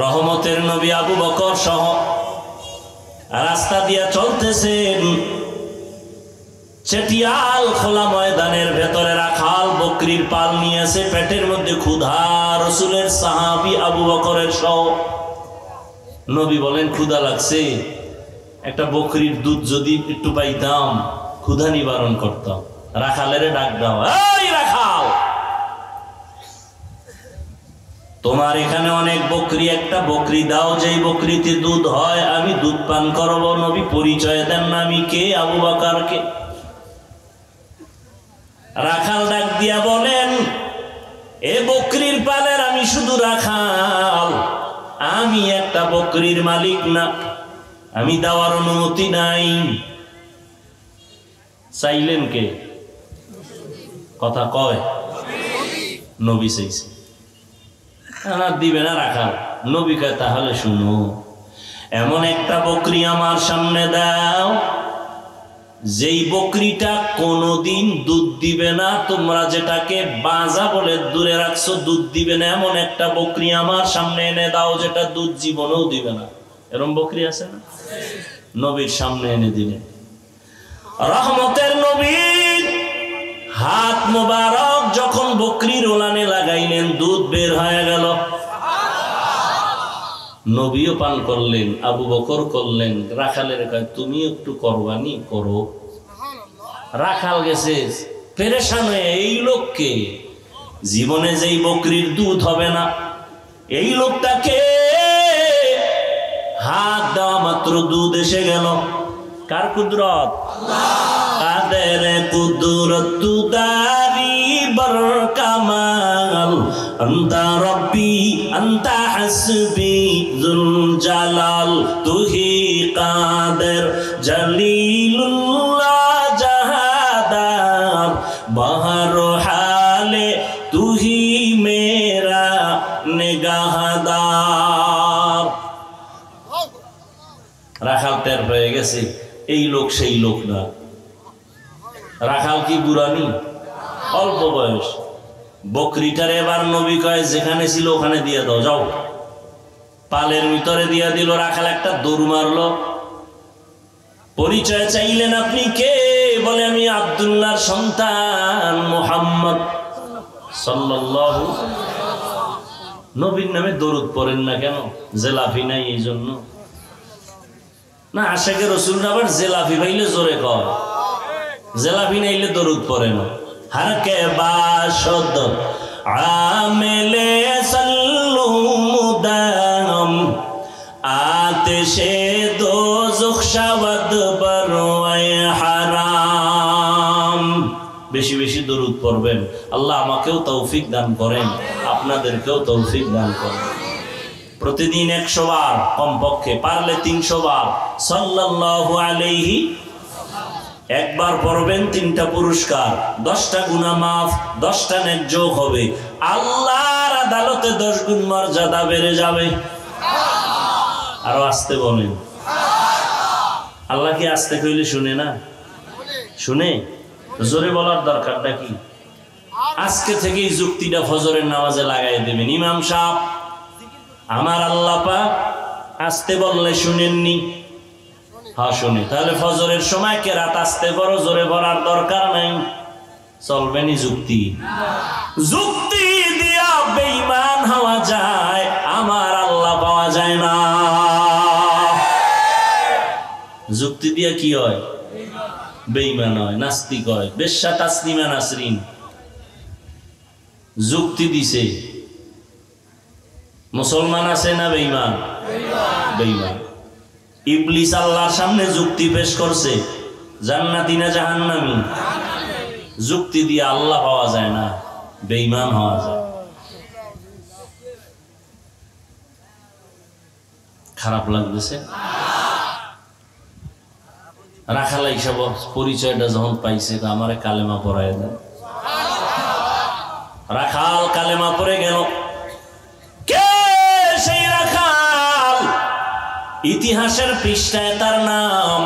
রহমতের নবী আবু বকর সহ রাস্তা দিয়া চলতেছেন। চেটিয়াল খোলা ময়দানের ভেতরে রাখাল বকরির পাল নিয়েছে, পেটের মধ্যে ক্ষুধা। রাসূলের সাহাবী আবু বকরের সহ। নবী বলেন, ক্ষুধা লাগছে, একটা বকরির দুধ যদি একটু পাইতাম ক্ষুধা নিবারণ করতাম। রাখালের ডাক দাও, এই রাখাল, তোমার এখানে অনেক বকরি, একটা বকরি দাও যেই বকরিতে দুধ হয়, আমি দুধ পান করব। নবী পরিচয় দেন না, আমি কে? আবু বকর কে? রাখাল ডাক দিয়া বলেন, এ বকরির পালের আমি শুধু রাখাল, আমি একটা বকরির মালিক না, আমি দেওয়ার অনুমতি নাই। চাইলেন কে? কথা কয় নবী চাইছে, দিবে না রাখাল। নবী কয়, তাহলে শুনো, এমন একটা বকরি আমার সামনে দাও যেই বকরিটা কোনোদিন দুধ দিবে না, তোমরা যেটাকে বাজা বলে দূরে রাখছো, দুধ দিবে না, এমন একটা বকরি আমার সামনে এনে দাও যেটা দুধ জীবনেও দিবে না। এরকম বকরি আছে না? নবীর সামনে এনে দিলেন। রহমতের নবীর হাত মোবারক যখন বকরির ওলানে লাগাইলেন, দুধ বের হয়ে গেল। নবীও পান করলেন, আবু বকর করলেন। রাখালের কয়, তুমি একটু কোরবানি করো। রাখাল গেছে পেরেশান হয়ে, এই লোককে জীবনে যেই বকরির দুধ হবে না, এই লোকটাকে হাত দেওয়া মাত্র দুধ এসে গেল। কার কুদরত? কাদের কুদরত তুদারি বর কামাল, আনতা রব্বি আনতা হাসবি যুল জালাল, তুহি কাদের জলিলুল্লাহ জাহাদার, বহর হালে তুহি মেরা নিগাহদার। রাখাল টের পেয়ে গেছে এই লোক সেই লোক না। রাখাল কি বুড়ানি? অল্প বয়স। বকরিটার এবার নবী কয়, যেখানে ছিল ওখানে দিয়ে দাও, যাও। পালের ভিতরে দিয়ে দিল। রাখাল একটা দৌড় মারলো। পরিচয় চাইলেন, আপনি কে? বলে, আমি আব্দুল্লাহর সন্তান মুহাম্মদ সাল্লাল্লাহু। নবীর নামে দরুদ পড়েন না কেন? জেলাফি নাই এই জন্য না? আশেকে রসুল আবার জেলাফি পাইলে জোরে কয়, জেলাফি নাইলে দরুদ পড়ে না। হারকে বাসদ আমেলে সাল্লু মুদাম, আতেশে দোজখ শাওয়াদ বরওয়ায় হারাম। বেশি বেশি দরুদ পড়বেন। আল্লাহ আমাকেও তৌফিক দান করেন, আপনাদেরকেও তৌফিক দান করেন। প্রতিদিন 100 বার, কমপক্ষে পারলে 300 বার সাল্লাল্লাহু আলাইহি। একবার পড়বেন 3টা পুরস্কার, 10টা গুনাহ মাফ, 10টা নেক যোগ হবে। আল্লাহর আদালতে 10 গুণ মর্যাদা বেড়ে যাবে। আরো আস্তে বলেন। আল্লাহ কি আস্তে কইলে শুনে না? শুনে। জোরে বলার দরকারটা কি? আজকে থেকেই যুক্তিটা ফজরের নামাজে লাগাই দেবেন। ইমাম সাহেব, আমার আল্লাহ পাক আস্তে বললে শুনেননি? হ্যাঁ শুনে। তাহলে ফজরের সময় কে রাত আস্তে পড়ো, জোরে পড়ার দরকার নাই। চলবেনি যুক্তি? যুক্তি দিয়া বেঈমান হওয়া যায়, আমার আল্লাহ পাওয়া যায় না। যুক্তি দিয়া কি হয়? বেঈমান হয়, নাস্তিক হয়। বেশ্যা তাসলিমা নাসরিন যুক্তি দিছে, মুসলমান আছে না বেঈমান? বেঈমান। ইবলিস আল্লাহর সামনে যুক্তি পেশ করছে, জান্নাতি না জাহান্নামী? যুক্তি দিয়ে আল্লাহ পাওয়া যায় না, বেঈমান হওয়া যায়। খারাপ লাগতেছে? রাখাল হিসাব পরিচয়টা যখন পাইছে, আমারে কালেমা পড়ায় দেন। রাখাল কালেমা পড়ে গেল। কে সেই রাখাল? ইতিহাসের পৃষ্ঠায় তার নাম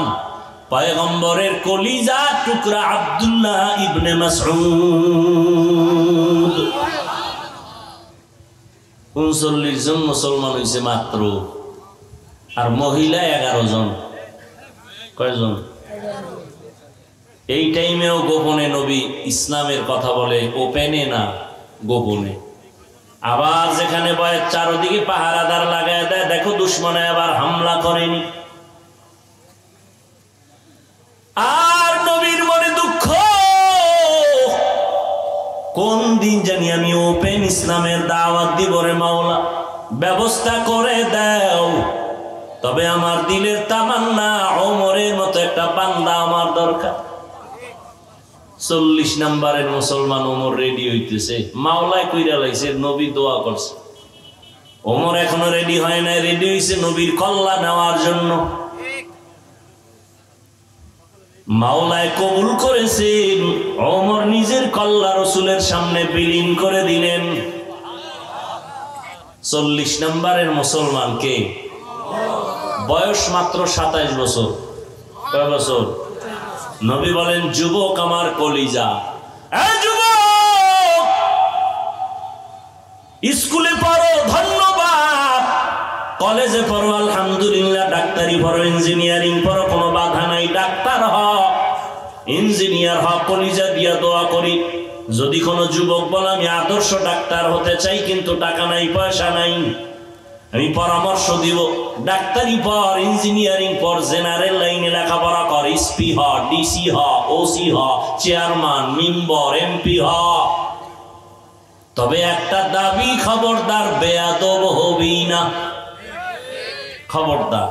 পয়গম্বরের কলিজা টুকরা আব্দুল্লাহ ইবনে মাসউদ। 39 জন মুসলমান হয়েছে মাত্র, আর মহিলা 11 জন। কয়জন? এই টাইমেও গোপনে নবী ইসলামের কথা বলে, ওপেনে না, গোপনে। আবার যেখানে বয়ের চারদিকে পাহারাদার লাগায় দেয়, দেখো দুশ্মনে আবার হামলা করেনি। আর নবীর মনে দুঃখ, কোন দিন জানি আমি ওপেন ইসলামের দাওয়াত দিব রে মাওলা, ব্যবস্থা করে দাও। তবে আমার দিলের তামান্না ওমরের মতো একটা বান্দা আমার দরকার। 40 নাম্বারের মুসলমান ওমর রেডি হইতেছে, মাওলায় কইরা লাইছে, নবী দোয়া করছে। ওমর এখনো রেডি হয় নাই, রেডি হইছে নবীর কল্লা নেওয়ার জন্য। মাওলায় কবুল করেছেন, ওমর নিজের কল্লা রসুলের সামনে বিলীন করে দিলেন। 40 নাম্বারের মুসলমান কে? বয়স মাত্র 27 বছর। কয় বছর? নবী বলেন, যুবক আমার কলিজা, যুবক স্কুলে পড়ো ধন্যবাদ, কলেজে পড়ো আলহামদুলিল্লাহ, ডাক্তারি পড়ো, ইঞ্জিনিয়ারিং পড়ো, কোনো বাধা নাই, ডাক্তার হ, ইঞ্জিনিয়ার হ, কলিজা দিয়া দোয়া করি। যদি কোনো যুবক বলে আমি আদর্শ ডাক্তার হতে চাই কিন্তু টাকা নাই, পয়সা নাই, আমি পরামর্শ দিব, ডাক্তারি পর, ইঞ্জিনিয়ারিং পর, জেনারেল লাইনে লেখাপড়া কর, এসপি হ, ডিসি হ, ওসি হ, চেয়ারম্যান, মেম্বার, এমপি হ। তবে একটা দাবি, খবরদার বেয়াদব হবি না, খবরদার।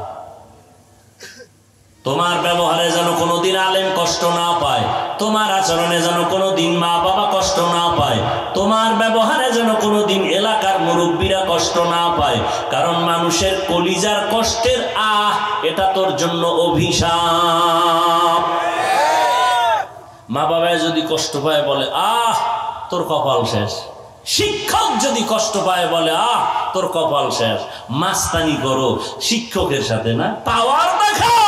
তোমার ব্যবহারে যেন কোনোদিন আলেম কষ্ট না পায়, তোমার আচরণে যেন কোনোদিন মা বাবা কষ্ট না পায়, তোমার ব্যবহারে যেন কোনোদিন এলাকার মুরব্বীরা কষ্ট না পায়। কারণ মানুষের কলিজার কষ্টের এটা তোর জন্য অভিশাপ। মা বাবায় যদি কষ্ট পায় বলে তোর কপাল শেষ। শিক্ষক যদি কষ্ট পায় বলে তোর কপাল শেষ। মাস্তানি করো শিক্ষকের সাথে না, পাওয়ার দেখাও।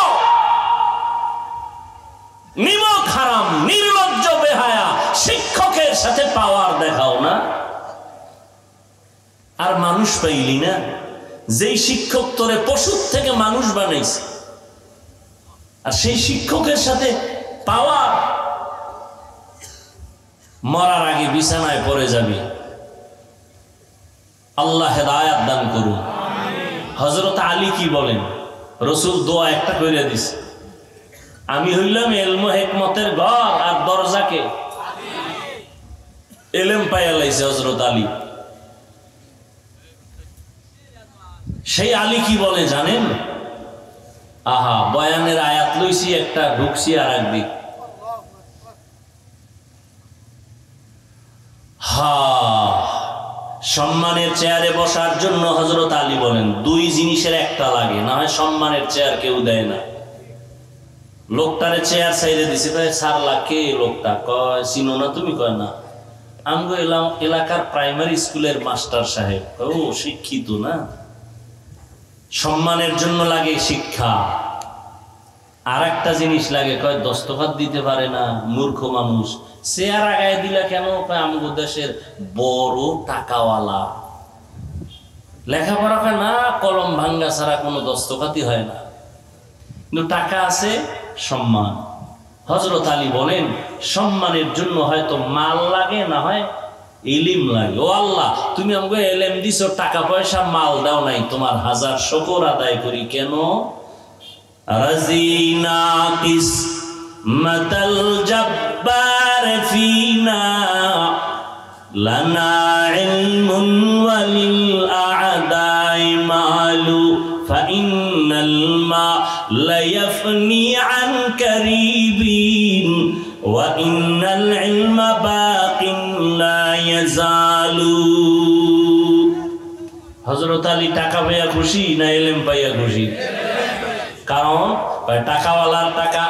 নিমক হারাম, নির্লজ্জ বেহায়া শিক্ষকের সাথে পাওয়ার দেখাও না। আর মানুষ পাইলি না, যেই শিক্ষক তোরে পশুর থেকে মানুষ বানাইছে, আর সেই শিক্ষকের সাথে পাওয়ার। মরার আগে বিছানায় পড়ে যাবি। আল্লাহ হেদায়াত দান করুন। হযরত আলী কি বলেন? রসুল দোয়া একটা কইরা দিছে, আমি হইলাম এলম হিকমতের ঘর, আর দরজাকে এলেম পাইয়া লাইছে হযরত আলী। সেই আলী কি বলে জানেন? বয়ানের আয়াত লইছি একটা, ঢুকছি আর একদিক। সম্মানের চেয়ারে বসার জন্য হযরত আলী বলেন 2 জিনিসের একটা লাগে, না হয় সম্মানের চেয়ার কেউ দেয় না। লোকটারে চেয়ার চাইলে দিছে, কয় ছাড়লা কে লোকটা? কয় চিনো না তুমি? কয় না, আমগো এলাকার প্রাইমারি স্কুলের মাস্টার সাহেব। ও শিক্ষিত না? সম্মানের জন্য লাগে শিক্ষা। আর একটা জিনিস লাগে, কয় দস্তখত দিতে পারে না, মূর্খ মানুষ। চেয়ার আগায় দিলা কেন? কয় আমগো দেশের বড় টাকাওয়ালা, লেখাপড়া হয় না, কলম ভাঙ্গা ছাড়া কোনো দস্তখতই হয় না, কিন্তু টাকা আছে, সম্মান। হযরত আলী বলেন সম্মানের জন্য হয়তো মাল লাগে, না হয় ইলম লাগে। ও আল্লাহ, তুমি আমাকে এলেম দিছো, টাকা পয়সা মাল দাও নাই, তোমার হাজার শুকর আদায় করি। কেন? রাজিনা কিসমাতাল জব্বার ফিনা লানা ইলমুন ওয়ালিল আ'দাই মালু ফাইন্নাল মালা ইয়াফনি আন কারিবিন ওয়া ইন্নাল ইলমা বাকিন লা ইয়াজালু। হযরত আলী টাকা পাইয়া খুশি না ইলম পাইয়া খুশি? কারণ টাকাওয়ালার টাকা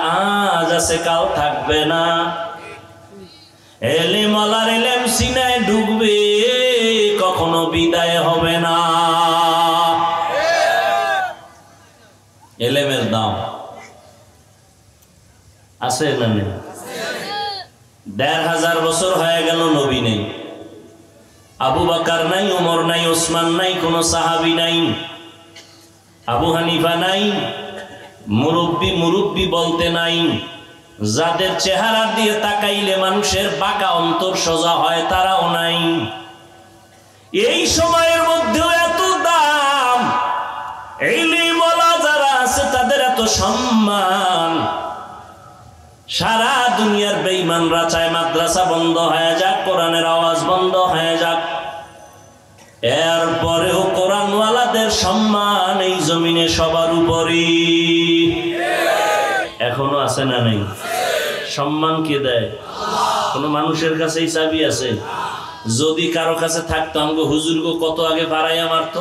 আজ আছে, কাল থাকবে না। এলেমওয়ালার এলেম সিনায় ঢুকবে, কখনো বিদায় হবে না। এলেমের দাম আছে না নেই? 1500 বছর হয়ে গেল নবী নেই। আবু বকর নাই, ওমর নাই, ওসমান নাই, কোনো সাহাবী নাই, আবু হানিফা নাই, মুরব্বি বলতে নাই, যাদের চেহারা দিয়ে তাকাইলে মানুষের বাঁকা অন্তর সোজা হয় তারাও নাই। এই সময়ের মধ্যেও এত দাম, এই লিমওয়ালা যারা আছে তাদের এত সম্মান। সারা দুনিয়ার বেঈমানরা চায় মাদ্রাসা বন্ধ হয়ে যাক, কোরআনের আওয়াজ বন্ধ হয়ে যাক, এরপরেও কোরআনওয়ালাদের সম্মান এই জমিনে সবার উপরই এখনো আছে না নেই? সম্মান কে দেয়? কোন মানুষের কাছেই চাবি আছে? যদি কারো কাছে থাকতো আমগো হুজুরগো কত আগে বাড়াইয়া মারত।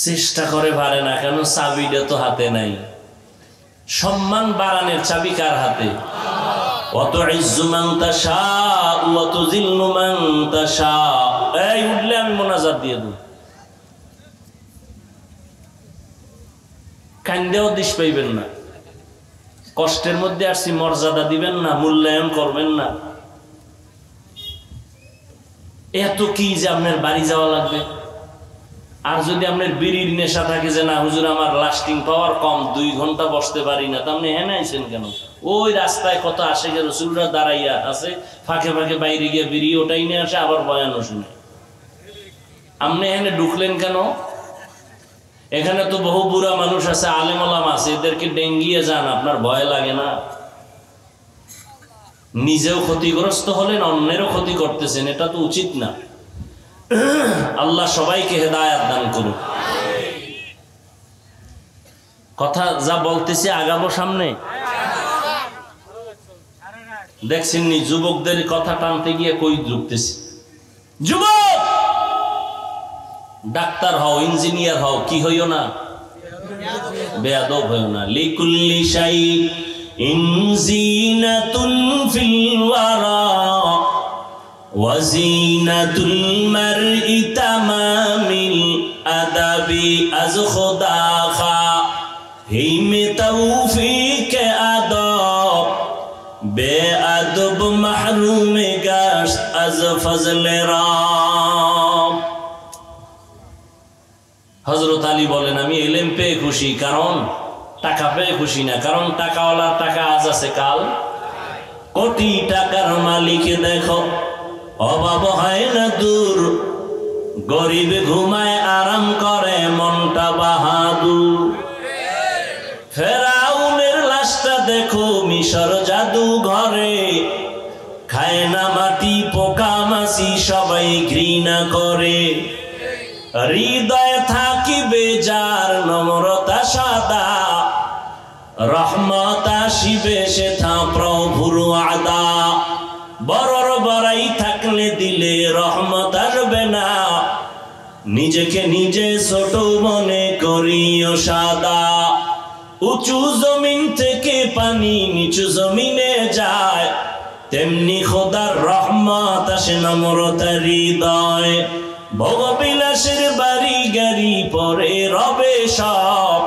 চেষ্টা করে পারে না, কেন? চাবিটা তো হাতে নাই। সম্মান বাড়ানোর চাবি কার হাতে? অত ইজ্জু মান তাশা ওয়া তুযিল্লু মান তাশা। এই উঠলে আমি মোনাজাত দিয়ে দেব, কান্দেও দিশ পাইবেন না, কষ্টের মধ্যে আসছি, মর্যাদা দিবেন না, মূল্যায়ন করবেন না। এত কি যে আপনার বাড়ি যাওয়া লাগবে? আর যদি আপনার বিড়ির নেশা থাকে যে না হুজুর আমার লাস্টিং পাওয়ার কম, 2 ঘন্টা বসতে পারি না, তা আপনি হেনে আইছেন কেন? ওই রাস্তায় কত আশেকে রসুলরা দাঁড়াইয়া আছে, ফাঁকে ফাঁকে বাইরে গিয়ে বিড়ি ওটাই নিয়ে আসে, আবার বয়ানও শুনে। আপনি এখানে ঢুকলেন কেন? এখানে তো বহু বুড়া মানুষ আছে, আলেম ওলামা আছে, এদেরকে ডেঙ্গিয়ে যান, আপনার ভয় লাগে না? নিজেও ক্ষতিগ্রস্ত হলেন, অন্যেরও ক্ষতি করতেছেন, এটা তো উচিত না। আল্লাহ সবাইকে হেদায়েত দান করুন। কথা যা বলতেছি আগাবো সামনে। দেখছেন নি যুবকদের কথা টানতে গিয়ে কই ঢুকতেছি। যুবক, ডাক্তার হও, ইঞ্জিনিয়ার হও, কি হইও না, বেয়াদব হইও না। লিকুল্লি শাইইন জিনাতুন ফিল ওয়ারা ওয়াজিনাতুল মারই তামামিল আদাবি আজ খোদা খা হিমে তৌফিক আদব বেআদব মাহরুমে গাশ আজ ফজলে রাম। হযরত আলী বলেন আমি ইলম পেয়ে খুশি, কারণ টাকা পেয়ে খুশি না, কারণ টাকাওয়ালার টাকা আজ আছে কাল। কোটি টাকার মালিক দেখো অভাব হয় না দূর, গরিব ঘুমায় আরাম করে মনটা বাহাদুর। ফেরাউনের লাশটা দেখো মিশর জাদু ঘরে, খায় না মাটি পোকা মাছি সবাই ঘৃণা করে। হৃদয়ে থাকিবে যার নম্রতা সাদা, রহমত আসিবে সেথা প্রভুর আদা। বড়র বড়াই থাকলে দিলে রহমত আসবে না, নিজেকে নিজে ছোট মনে করিও সাদা। উঁচু জমিন থেকে পানি নিচু জমিনে যায়, তেমনি খোদার রহমত আসে নম্রতার হৃদয়। ভোগবিলাসের বাড়ি গাড়ি পরে রবে সব,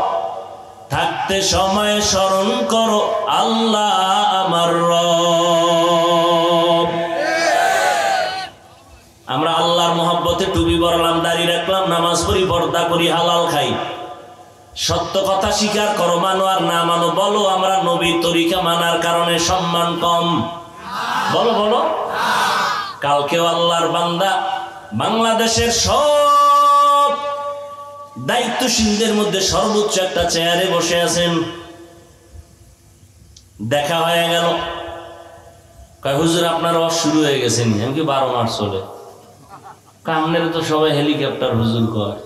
থাকতে সময় স্মরণ করো আল্লাহ আমার রব। আমরা আল্লাহর মহব্বতে টুপি পরলাম, দাড়ি রাখলাম, নামাজ পড়ি, পর্দা করি, হালাল খাই। সত্য কথা স্বীকার করো, মানো আর না মানো, বলো আমরা নবীর তরিকা মানার কারণে সম্মান কম? বলো বলো। কালকেও আল্লাহর বান্দা বাংলাদেশের সব দায়িত্বশীলদের মধ্যে সর্বোচ্চ একটা চেয়ারে বসে আছেন। দেখা হয়ে গেল, কয় হুজুর আপনার ওয়াজ শুরু হয়ে গেছে নি? আমি কি 12 মাস চলে? কামনের তো সবাই হেলিকপ্টার হুজুর কয়,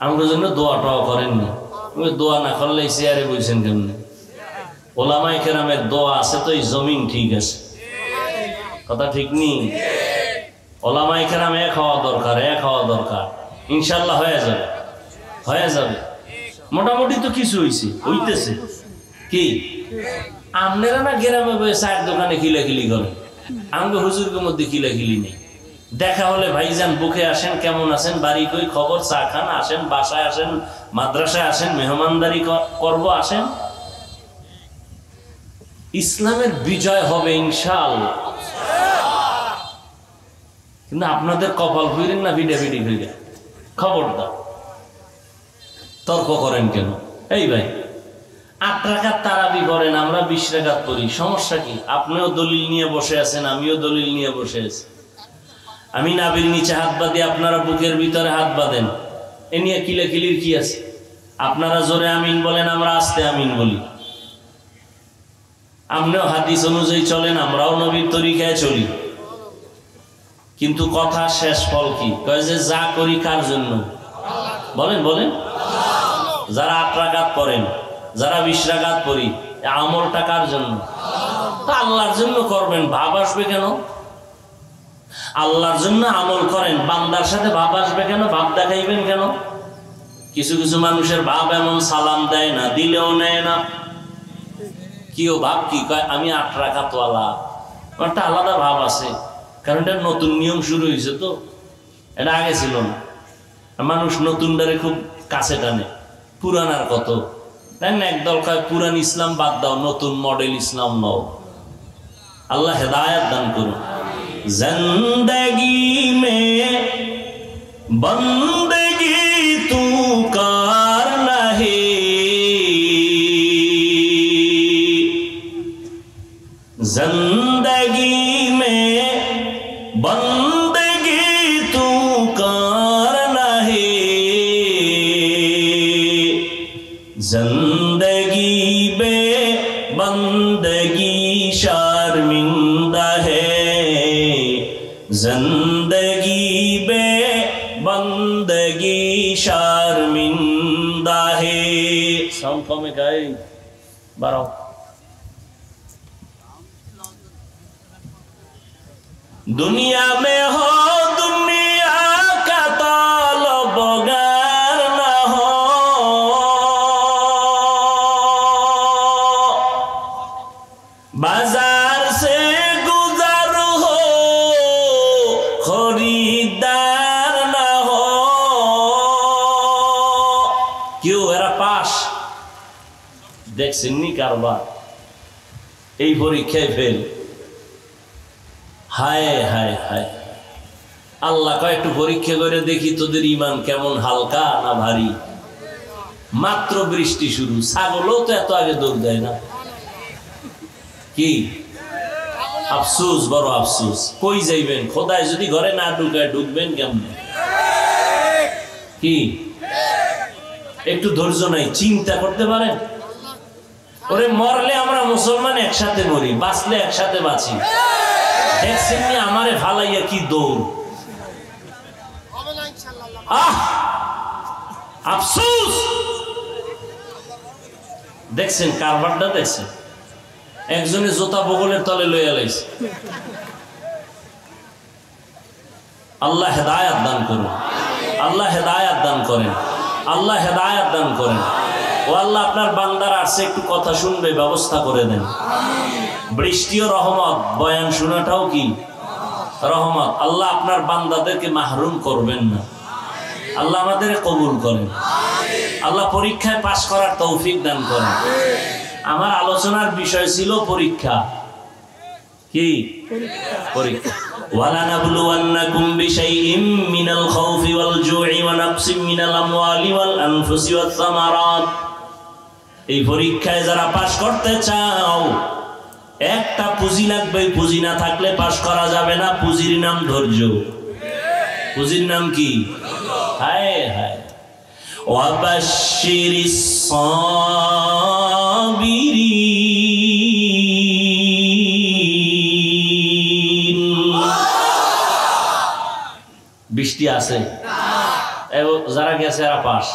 আমার জন্য দোয়াটাও করেননি। দোয়া না করলে চেয়ারে বলছেন কেমনে? ওলামায়ে কেরামের দোয়া আছে তো এই জমিন ঠিক আছে, কথা ঠিক নি? ওলামায়ে কেরাম এক হওয়া দরকার, এক হওয়া দরকার, ইনশাল্লাহ হয়ে যাবে, হয়ে যাবে। মোটামুটি তো কিছু হইছে, হইতেছে কি? আপনারা না গ্রামে বসে চায়ের দোকানে কিলাকিলি করেন, আমাকে হুজুরের মধ্যে কিলাকিলি নেই। দেখা হলে ভাইজান বুকে আসেন, কেমন আছেন, বাড়ি কই খবর, চা খান, আসেন, বাসায় আসেন, মাদ্রাসায় আসেন, মেহমানদারি করব, আসেন। ইসলামের বিজয় হবে ইনশাআল্লাহ। কিন্তু আপনাদের কপাল ফিরেন না ভিডাভিডি ফিরে। খবরদার, তর্ক করেন কেন? এই ভাই 8 রাকাত তারাবি করেন, আমরা 20 রাকাত করি, সমস্যা কি? আপনিও দলিল নিয়ে বসে আছেন, আমিও দলিল নিয়ে বসে আছি। আমি নাভির নিচে হাত বাঁধি, আপনারা বুকের ভিতরে হাত বাঁধেন, এ নিয়ে কিলাকিলির কি আছে? আপনারা জোরে আমিন বলেন, আমরা আস্তে আমিন বলি। আপনিও হাদিস অনুযায়ী চলেন, আমরাও নবীর তরিকায় চলি। কিন্তু কথা শেষ ফল কি? কয় যে যা করি কার জন্য? বলেন বলেন। যারা 8 রাকাত পড়েন, যারা 20 রাকাত পড়ি, আমলটা কার জন্য? তা আল্লাহর জন্য করবেন, ভাব আসবে কেন? আল্লাহর জন্য আমল করেন, বান্দার সাথে ভাব আসবে কেন? ভাব দেখাইবেন কেন? কিছু কিছু মানুষের ভাব এমন, সালাম দেয় না, দিলেও নেয় না। কিও ভাব কি? কয় আমি 8 রাকাতওয়ালা। একটা আলাদা ভাব আছে, কারণ এটা নতুন নিয়ম শুরু হয়েছে, তো এটা আগে ছিল না। মানুষ নতুনটারে খুব কাছে টানে, পুরানার কত তাই না? একদল কয় পুরান ইসলাম বাদ দাও, নতুন মডেল ইসলাম নাও। আল্লাহ হেদায়েত দান করুন। জিন্দেগি মে বন্দেগি তু করনা হে, जिंदगी में बंदगी तू करना है, जिंदगी में बंदगी शर्मिंदा है, जिंदगी में बंदगी शर्मिंदा है। साउंड कम है, बारो दुनिया में हो दुनिया का तलबगार न हो, बाजार से गुजर हो खरीदार न हो। क्यों एरा पास देखছেন নি কারবার? এই পরীক্ষায় ফেল। হায় হায় হায়, আল্লাহ কয় একটু পরীক্ষা করে দেখি তোদের ইমান কেমন, হালকা না ভারী। মাত্র বৃষ্টি শুরু, ছাগলও তো এত আগে দৌড় দেয় না। কি আফসোস, বড় আফসোস। কই যাইবেন? খোদায় যদি ঘরে না ঢুকায় ঢুকবেন কেমনে? কি একটু ধৈর্য নাই? চিন্তা করতে পারেন? ওরে মরলে আমরা মুসলমান একসাথে মরি, বাঁচলে একসাথে বাঁচি। দেখছেন নি আমারে ফালাইয়া কি দৌড়? আফসোস। দেখছেন কারবারটা? দেখছেন একজনে জোতা বগলের তলে লইয়া লাইছে। আল্লাহ হেদায়েত দান করুন, আল্লাহ হেদায়েত দান করেন, আল্লাহ হেদায়েত দান করেন। ও আল্লাহ, আপনার বান্দার আসছে, একটু কথা শুনবে, ব্যবস্থা করে দেন। বৃষ্টিও রহমত, বয়ান শোনাটাও কি রহমত। আল্লাহ আপনার বান্দাদেরকে মাহরুম করবেন না। আল্লাহ আমাদের কবুল করেন। আল্লাহ পরীক্ষায় পাশ করার তৌফিক দান করেন। আমার আলোচনার বিষয় ছিল পরীক্ষা। কি পরীক্ষা? ওয়ালানাবলুওয়ান্নাকুম বিশাইইম মিনাল খাউফি ওয়াল জুই ওয়া নাকসিম মিনাল আমওয়ালি ওয়াল আনফুসি ওয়াস সামারাত। এই পরীক্ষায় যারা পাশ করতে চাও, একটা পুঁজি লাগবে। পুঁজি না থাকলে পাশ করা যাবে না। পুঁজির নাম ধৈর্য। পুঁজির নাম কি? হায় হায়। ওয়াবাশশিরিস সাবিরিন। বৃষ্টি আছে, যারা গেছে এরা পাস।